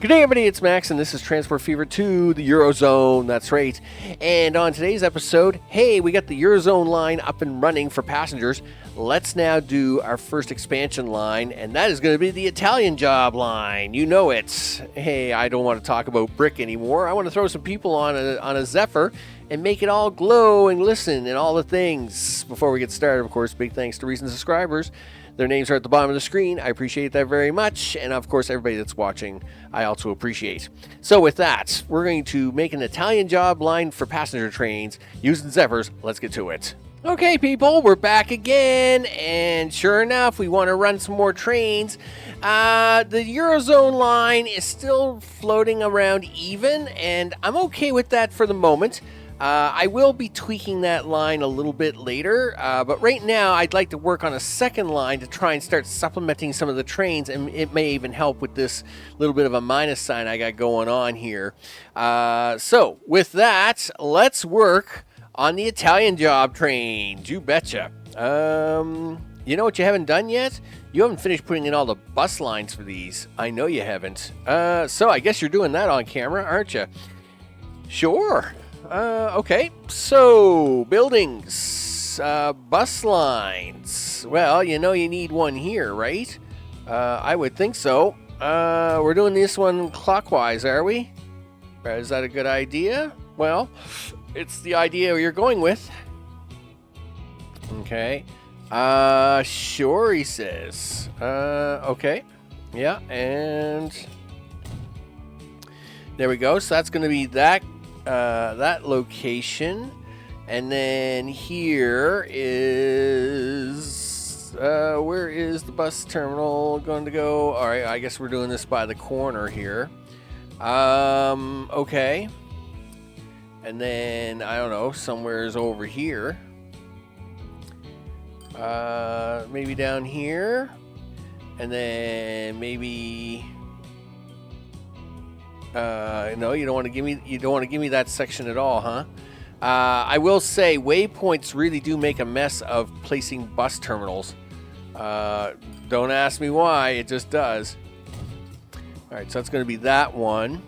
Good day, everybody. It's Max, and this is Transport Fever to the Eurozone. That's right. And on today's episode, hey, we got the Eurozone line up and running for passengers. Let's now do our first expansion line, and that is going to be the Italian job line. You know it. Hey, I don't want to talk about brick anymore. I want to throw some people on a Zephyr and make it all glow and glisten and all the things. Before we get started, of course, big thanks to recent subscribers. Their names are at the bottom of the screen. I appreciate that very much. And of course, everybody that's watching, I also appreciate. So with that, we're going to make an Italian job line for passenger trains using Zephyrs. Let's get to it. Okay, people, we're back again. And sure enough, we want to run some more trains. The Eurozone line is still floating around even, and I'm okay with that for the moment. I will be tweaking that line a little bit later, but right now I'd like to work on a second line to try and start supplementing some of the trains, and it may even help with this little bit of a minus sign I got going on here. So with that, let's work on the Italian job trains. You betcha. You know what you haven't done yet? You haven't finished putting in all the bus lines for these. I know you haven't. So I guess you're doing that on camera, aren't you? Sure. Okay, so buildings, bus lines. Well, you know you need one here, right? I would think so. We're doing this one clockwise, are we? Is that a good idea? Well, it's the idea you're going with. Okay. Sure, he says. Okay. Yeah, and there we go. So that's going to be that location, and then here is where is the bus terminal going to go? All right, I guess we're doing this by the corner here. Okay, and then I don't know, somewhere's over here, maybe down here, and then maybe. No, you don't want to give me that section at all, huh? I will say waypoints really do make a mess of placing bus terminals. Don't ask me why, it just does. All right, so that's going to be that one.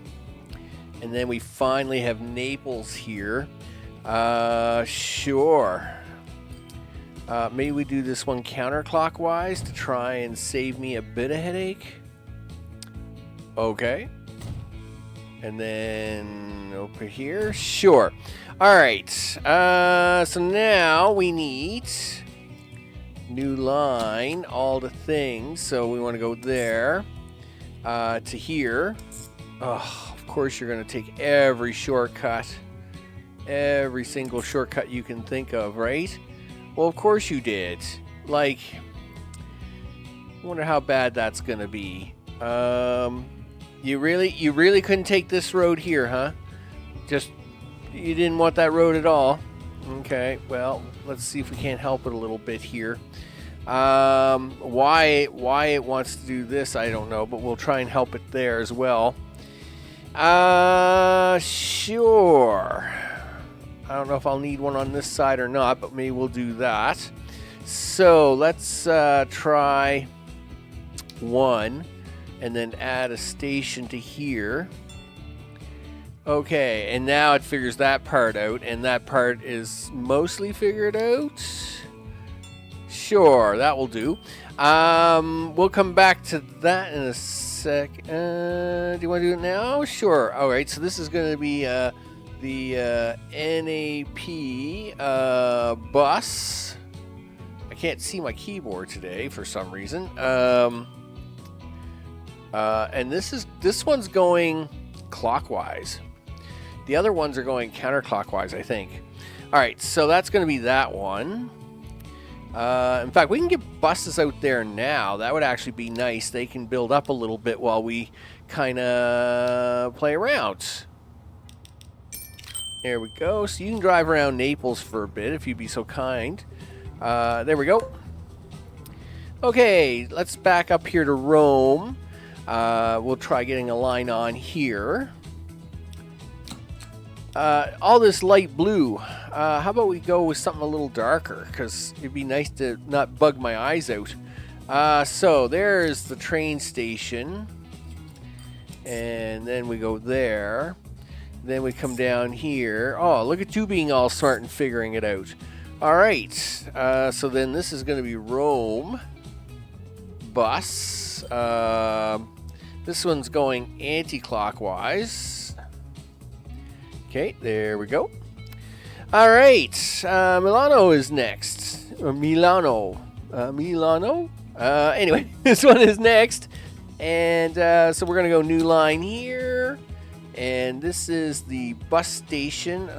And then we finally have Naples here. Sure. Maybe we do this one counterclockwise to try and save me a bit of headache. Okay. And then over here, sure. All right, so now we need new line, all the things. So we want to go there to here. Oh, of course you're going to take every shortcut, every single shortcut you can think of, right? Well, of course you did. Like, I wonder how bad that's going to be. You really couldn't take this road here, huh? You didn't want that road at all. Okay, well, let's see if we can't help it a little bit here. Why it wants to do this, I don't know, but we'll try and help it there as well. Sure. I don't know if I'll need one on this side or not, but maybe we'll do that. So let's try one. And then add a station to here. Okay, and now it figures that part out, and that part is mostly figured out. Sure, that will do. We'll come back to that in a sec. Do you want to do it now? Sure. All right, so this is going to be the NAP bus. I can't see my keyboard today for some reason. And this one's going clockwise. The other ones are going counterclockwise, I think. All right, so that's going to be that one. In fact, we can get buses out there now. That would actually be nice. They can build up a little bit while we kind of play around. There we go. So you can drive around Naples for a bit if you'd be so kind. There we go. Okay, let's back up here to Rome. We'll try getting a line on here. All this light blue. How about we go with something a little darker? Because it'd be nice to not bug my eyes out. So there's the train station. And then we go there. Then we come down here. Oh, look at you being all smart and figuring it out. All right. So then this is going to be Rome. Bus. This one's going anti-clockwise. Okay, there we go. All right. Milano is next. Or Milano. Milano? Anyway, this one is next. And so we're going to go new line here. And this is the bus station.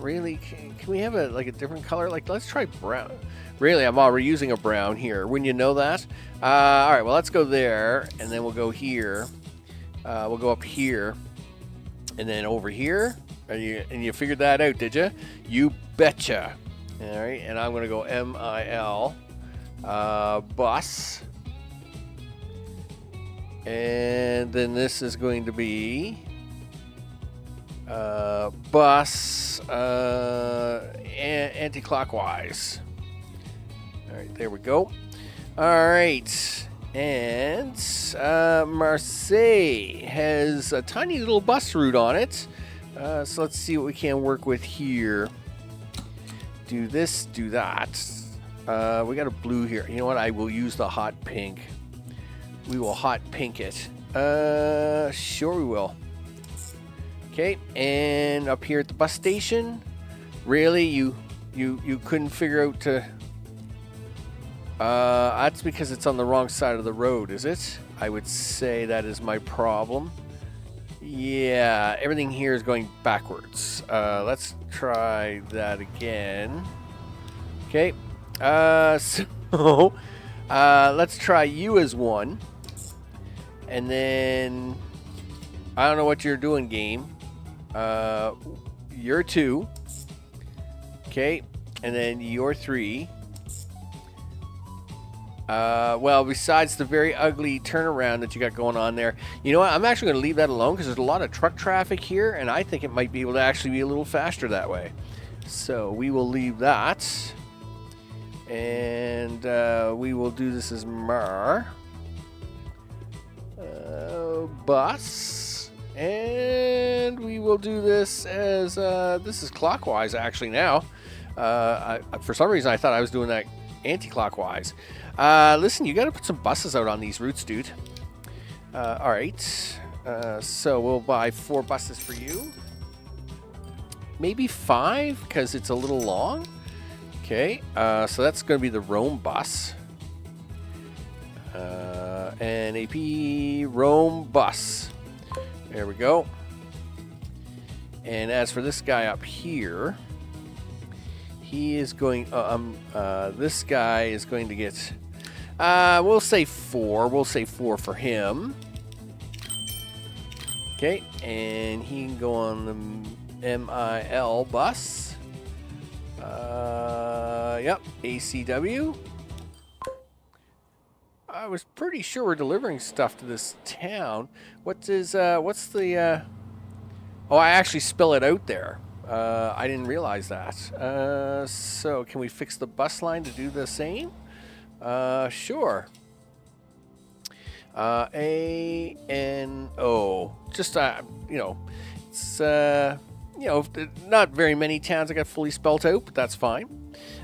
Really? Can we have a different color? Like, let's try brown. Really, I'm already using a brown here. Wouldn't you know that? All right, well, let's go there. And then we'll go here. We'll go up here. And then over here. And you figured that out, did you? You betcha. All right, and I'm going to go MIL. Bus. And then this is going to be bus anti-clockwise. All right, there we go. All right, and Marseille has a tiny little bus route on it. So let's see what we can work with here. Do this, do that. We got a blue here. You know what? I will use the hot pink. We will hot pink it. Sure we will. Okay, and up here at the bus station, really, you couldn't figure out to. That's because it's on the wrong side of the road, is it? I would say that is my problem. Yeah, everything here is going backwards. Let's try that again. Okay. So let's try you as one. And then I don't know what you're doing, game. You're 2. Okay. And then you're 3. Well, besides the very ugly turnaround that you got going on there, you know what? I'm actually going to leave that alone because there's a lot of truck traffic here, and I think it might be able to actually be a little faster that way. So we will leave that. And we will do this as bus. And we will do this as, this is clockwise actually now. For some reason I thought I was doing that anti-clockwise. Listen, you got to put some buses out on these routes, dude. All right. So we'll buy 4 buses for you. Maybe 5 because it's a little long. Okay, so that's going to be the Rome bus. NAP Rome bus. There we go. And as for this guy up here, he is going. This guy is going to get. We'll say 4. We'll say 4 for him. Okay, and he can go on the MIL bus. Yep, ACW. I was pretty sure we're delivering stuff to this town. What's the, oh, I actually spell it out there. I didn't realize that. So can we fix the bus line to do the same? Sure. A-N-O. Just, it's, not very many towns I got fully spelt out, but that's fine.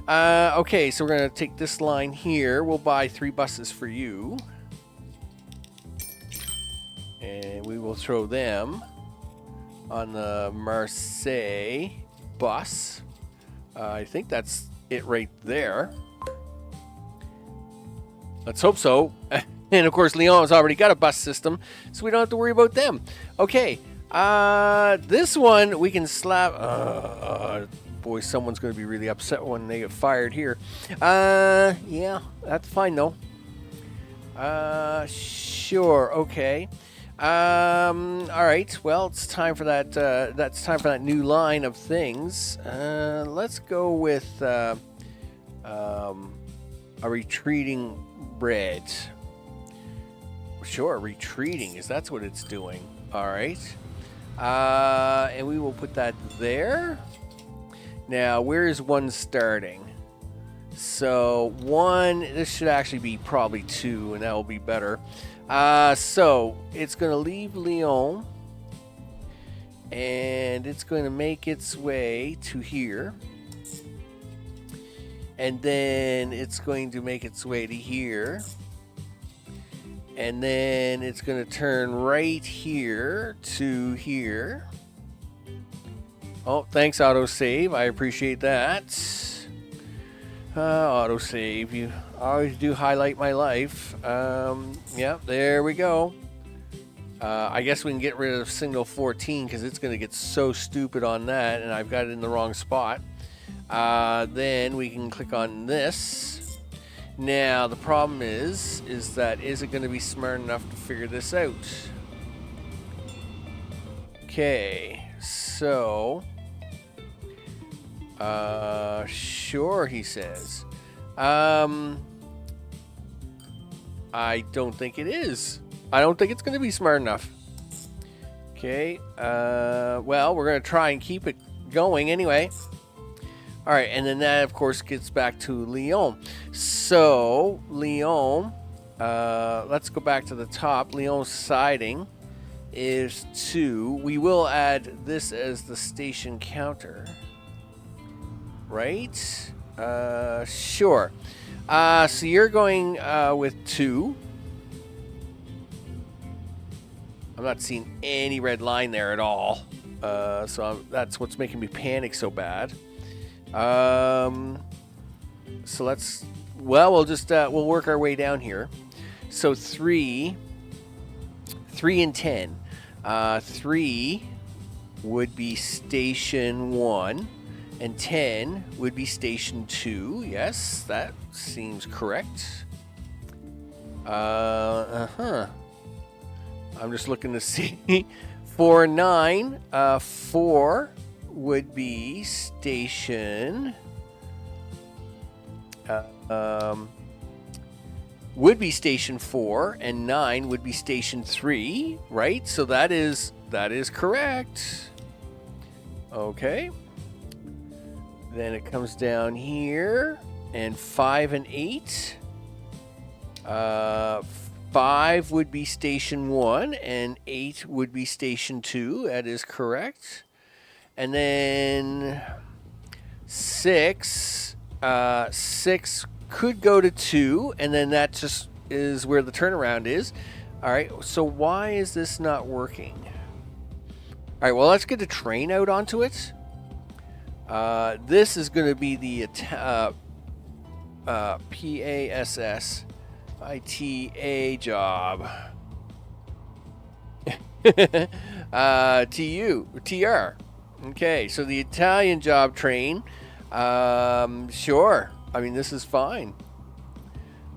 Okay, so we're going to take this line here. We'll buy 3 buses for you. And we will throw them on the Marseille bus. I think that's it right there. Let's hope so. And of course, Lyon has already got a bus system, so we don't have to worry about them. Okay. This one we can slap. Boy, someone's going to be really upset when they get fired here. Yeah, that's fine though. Sure, okay. All right. Well, it's time for that. That's time for that new line of things. Let's go with a retreating red. Sure, retreating is that's what it's doing. All right. And we will put that there. Now, where is one starting? So 1, this should actually be probably 2, and that will be better. So it's going to leave Lyon, and it's going to make its way to here. And then it's going to make its way to here. And then it's going to turn right here to here. Oh, thanks, autosave. I appreciate that. Autosave. You always do highlight my life. Yeah, there we go. I guess we can get rid of signal 14 because it's going to get so stupid on that, and I've got it in the wrong spot. Then we can click on this. Now, the problem is that is it going to be smart enough to figure this out? Okay, so... sure, he says. I don't think it is. I don't think it's going to be smart enough. Okay, well, we're going to try and keep it going anyway. All right, and then that, of course, gets back to Lyon. So, Lyon, let's go back to the top. Lyon's siding is 2. We will add this as the station counter. Right? Sure. So you're going with 2. I'm not seeing any red line there at all. That's what's making me panic so bad. So let's, well, we'll just, we'll work our way down here. So 3 and 10. 3 would be station 1, and 10 would be station 2. Yes, that seems correct. I'm just looking to see. 4 and 9. 4 would be station would be station 4, and 9 would be station 3, right? So that is correct. Okay. Then it comes down here, and 5 and 8. 5 would be station 1, and 8 would be station 2. That is correct. And then 6 could go to 2, and then that just is where the turnaround is. All right, so why is this not working? All right, well, let's get the train out onto it. This is going to be the PASSITA job. TR. Okay, so the Italian job train, sure. I mean, this is fine.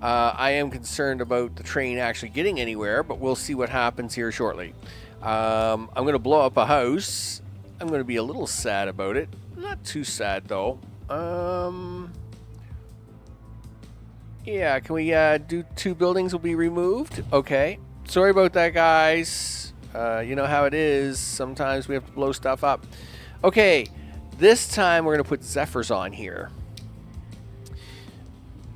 I am concerned about the train actually getting anywhere, but we'll see what happens here shortly. I'm going to blow up a house. I'm going to be a little sad about it. Not too sad, though. Yeah, can we do 2 buildings will be removed? Okay. Sorry about that, guys. You know how it is. Sometimes we have to blow stuff up. Okay, this time we're going to put Zephyrs on here.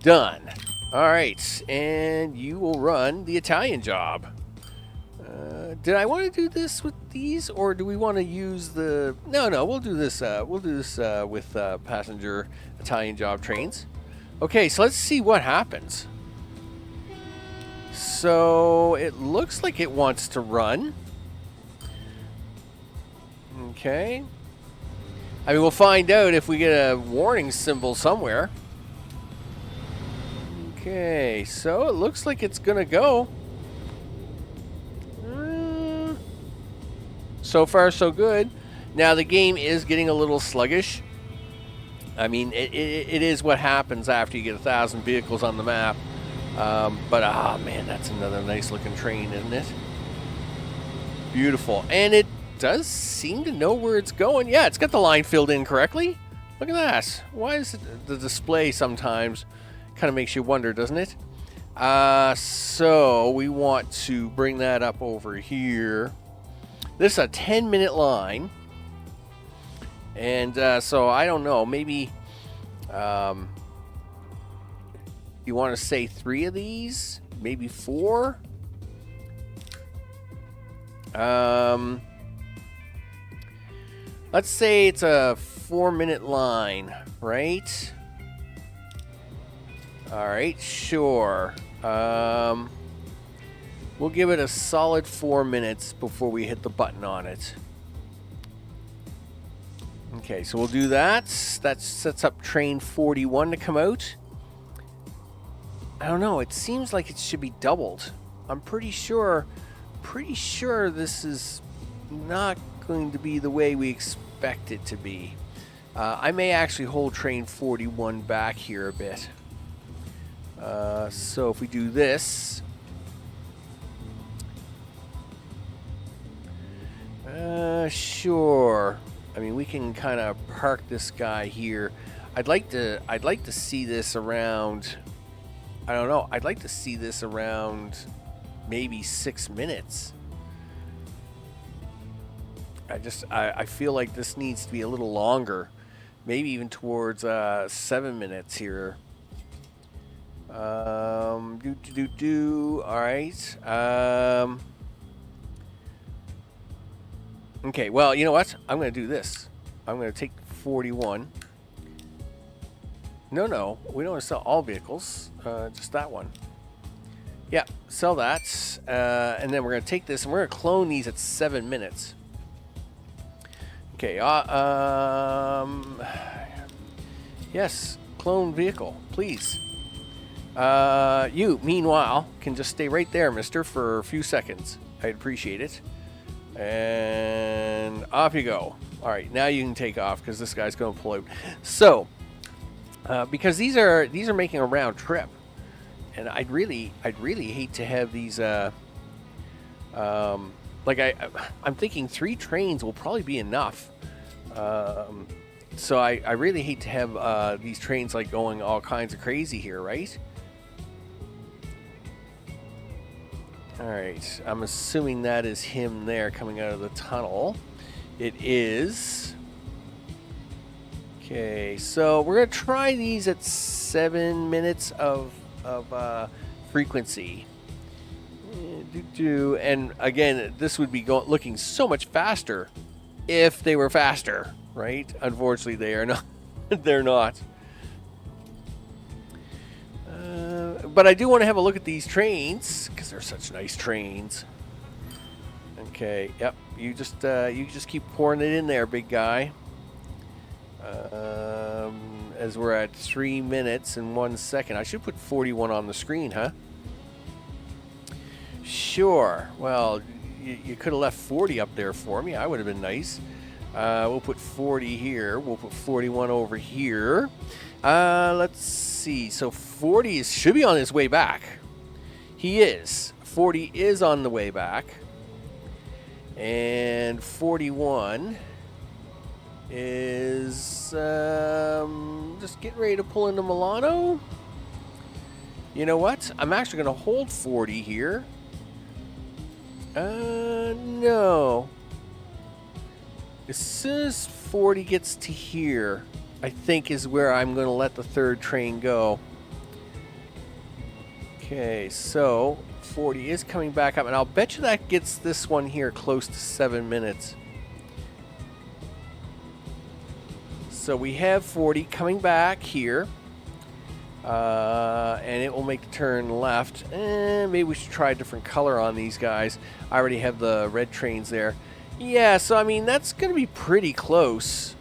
Done. All right, and you will run the Italian job. Did I want to do this with these, or do we want to use the... No, we'll do this. We'll do this with passenger Italian job trains. Okay, so let's see what happens. So it looks like it wants to run. Okay. I mean, we'll find out if we get a warning symbol somewhere. Okay, so it looks like it's gonna go. So far, so good. Now, the game is getting a little sluggish. I mean, it is what happens after you get 1,000 vehicles on the map. But, man, that's another nice-looking train, isn't it? Beautiful. And it does seem to know where it's going. Yeah, it's got the line filled in correctly. Look at that. Why is it the display sometimes kind of makes you wonder, doesn't it? So we want to bring that up over here. This is a 10-minute line. And so I don't know, maybe You want to say 3 of these? Maybe 4? Let's say it's a 4-minute line, right? All right, sure. We'll give it a solid 4 minutes before we hit the button on it. Okay, so we'll do that. That sets up train 41 to come out. I don't know. It seems like it should be doubled. I'm pretty sure this is not going to be the way we expect it to be. I may actually hold train 41 back here a bit. So if we do this, sure. I mean, we can kind of park this guy here. I'd like to see this around. I don't know. I'd like to see this around maybe 6 minutes. I feel like this needs to be a little longer, maybe even towards 7 minutes here. All right. Okay. Well, you know what? I'm going to do this. I'm going to take 41. No, we don't want to sell all vehicles. Just that one. Yeah, sell that, and then we're going to take this and we're going to clone these at 7 minutes. Okay, yes, clone vehicle, please. You, meanwhile, can just stay right there, mister, for a few seconds. I'd appreciate it. And off you go. All right, now you can take off because this guy's going to pull out. So, because these are making a round trip, and I'd really hate to have these. Like I'm thinking 3 trains will probably be enough. So I really hate to have these trains like going all kinds of crazy here, right? All right, I'm assuming that is him there coming out of the tunnel. It is. Okay, so we're gonna try these at 7 minutes of frequency. And again, this would be looking so much faster if they were faster, right? Unfortunately, they are not. They're not. But I do want to have a look at these trains because they're such nice trains. Okay, yep. You just keep pouring it in there, big guy. As we're at 3 minutes and 1 second, I should put 41 on the screen, huh? Sure. Well, you could have left 40 up there for me. I would have been nice. We'll put 40 here. We'll put 41 over here. Let's see. So 40 should be on his way back. He is. 40 is on the way back. And 41 is just getting ready to pull into Milano. You know what? I'm actually going to hold 40 here. No. As soon as 40 gets to here, I think is where I'm going to let the third train go. Okay, so 40 is coming back up, and I'll bet you that gets this one here close to 7 minutes. So we have 40 coming back here. And it will make the turn left. Maybe we should try a different color on these guys. I already have the red trains there. Yeah, so I mean, that's going to be pretty close.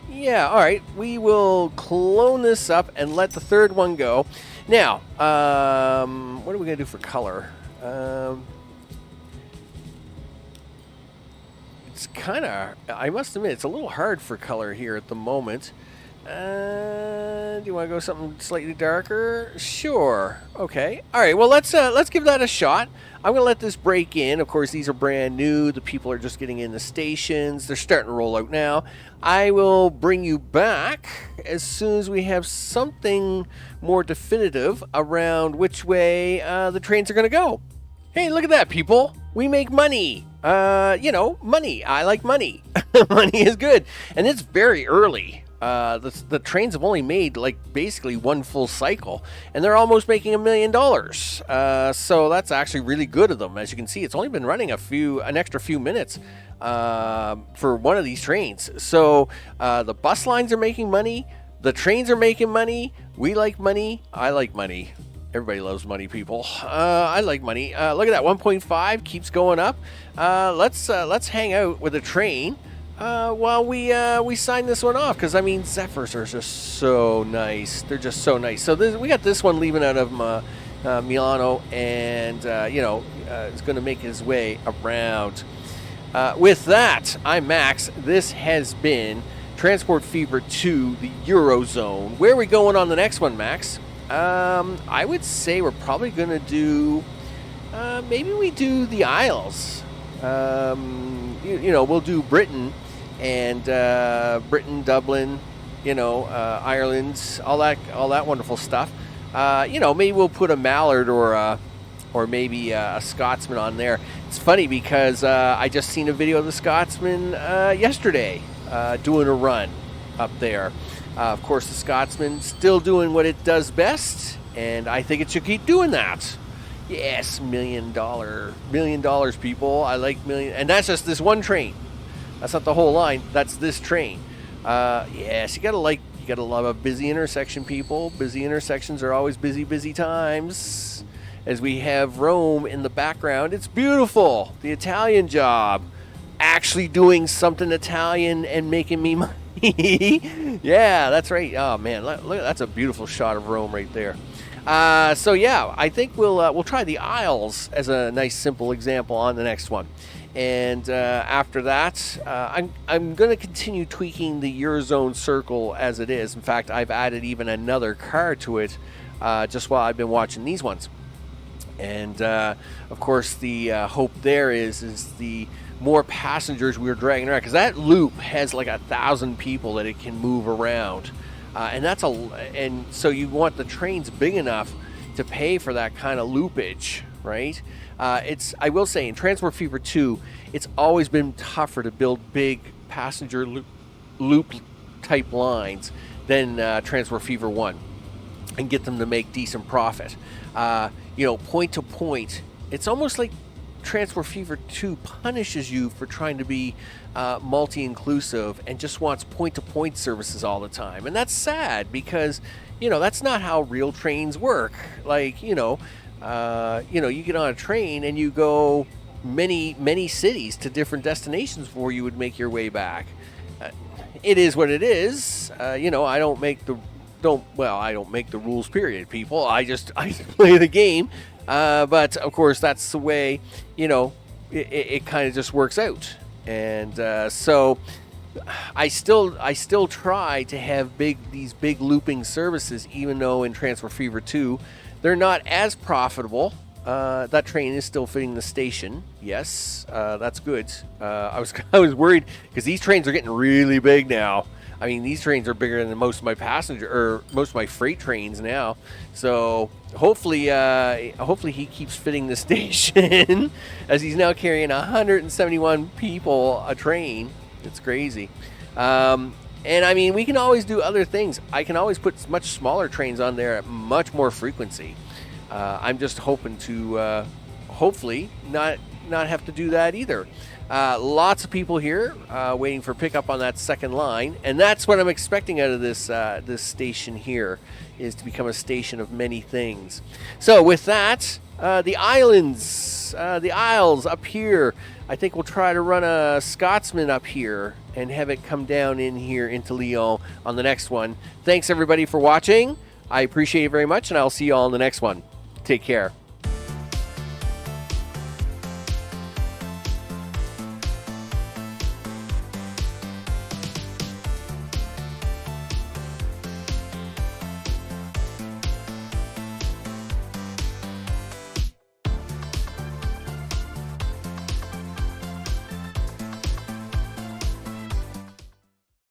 Yeah, all right. We will clone this up and let the third one go. Now, what are we going to do for color? It's kind of, I must admit, it's a little hard for color here at the moment. Do you want to go something slightly darker? Sure. Okay. All right. Well, let's give that a shot. I'm gonna let this break in. Of course, these are brand new. The people are just getting in the stations. They're starting to roll out now. I will bring you back as soon as we have something more definitive around which way the trains are gonna go. Hey, look at that, people. We make money. Money. I like money. Money is good, and it's very early. The trains have only made like basically one full cycle, and they're almost making $1 million. So that's actually really good of them. As you can see, it's only been running an extra few minutes for one of these trains. So the bus lines are making money. The trains are making money. We like money. I like money. Everybody loves money, people. I like money. Look at that, 1.5 keeps going up. Let's hang out with a train while we sign this one off, because I mean Zephyrs are just so nice. They're just so nice. So we got this one leaving out of Milano, and it's going to make his way around. With that, I'm Max. This has been Transport Fever 2, the Eurozone. Where are we going on the next one, Max? I would say we're probably going to do, maybe we do the Isles. We'll do Britain and Dublin, Ireland, all that wonderful stuff. Maybe we'll put a Mallard or maybe a Scotsman on there. It's funny because I just seen a video of the Scotsman yesterday doing a run up there. Of course, the Scotsman still doing what it does best, and I think it should keep doing that. Yes, $1 million, people. I like million, and that's just this one train. That's not the whole line. That's this train. Yes, you gotta love a busy intersection, people. Busy intersections are always busy times. As we have Rome in the background, it's beautiful. The Italian job, actually doing something Italian and making me money. Yeah, that's right. Oh man, look, that's a beautiful shot of Rome right there. So yeah, I think we'll try the Isles as a nice simple example on the next one, and after that, I'm going to continue tweaking the Eurozone circle as it is. In fact, I've added even another car to it just while I've been watching these ones, and of course the hope there is the more passengers we're dragging around, because that loop has like 1,000 people that it can move around, and so you want the trains big enough to pay for that kind of loopage, right? I will say in Transport Fever 2, it's always been tougher to build big passenger loop type lines than Transport Fever 1 and get them to make decent profit. Point to point, it's almost like Transport Fever 2 punishes you for trying to be multi-inclusive and just wants point-to-point services all the time. And that's sad because, that's not how real trains work. Like, you get on a train and you go many cities to different destinations before you would make your way back. It is what it is. I don't make the rules, period, people. I just play the game. But of course, that's the way, it kind of just works out. And so I still try to have these big looping services, even though in Transport Fever 2, they're not as profitable. That train is still fitting the station. Yes, that's good. I was worried because these trains are getting really big now. I mean, these trains are bigger than most of my freight trains now. So hopefully he keeps fitting the station as he's now carrying 171 people a train. It's crazy. And I mean, we can always do other things. I can always put much smaller trains on there at much more frequency. I'm just hoping to hopefully not have to do that either. Lots of people here waiting for pickup on that second line, and that's what I'm expecting out of this station here, is to become a station of many things. So with that, the Isles up here, I think we'll try to run a Scotsman up here and have it come down in here into Lyon on the next one. Thanks everybody for watching. I appreciate it very much, and I'll see you all in the next one. Take care.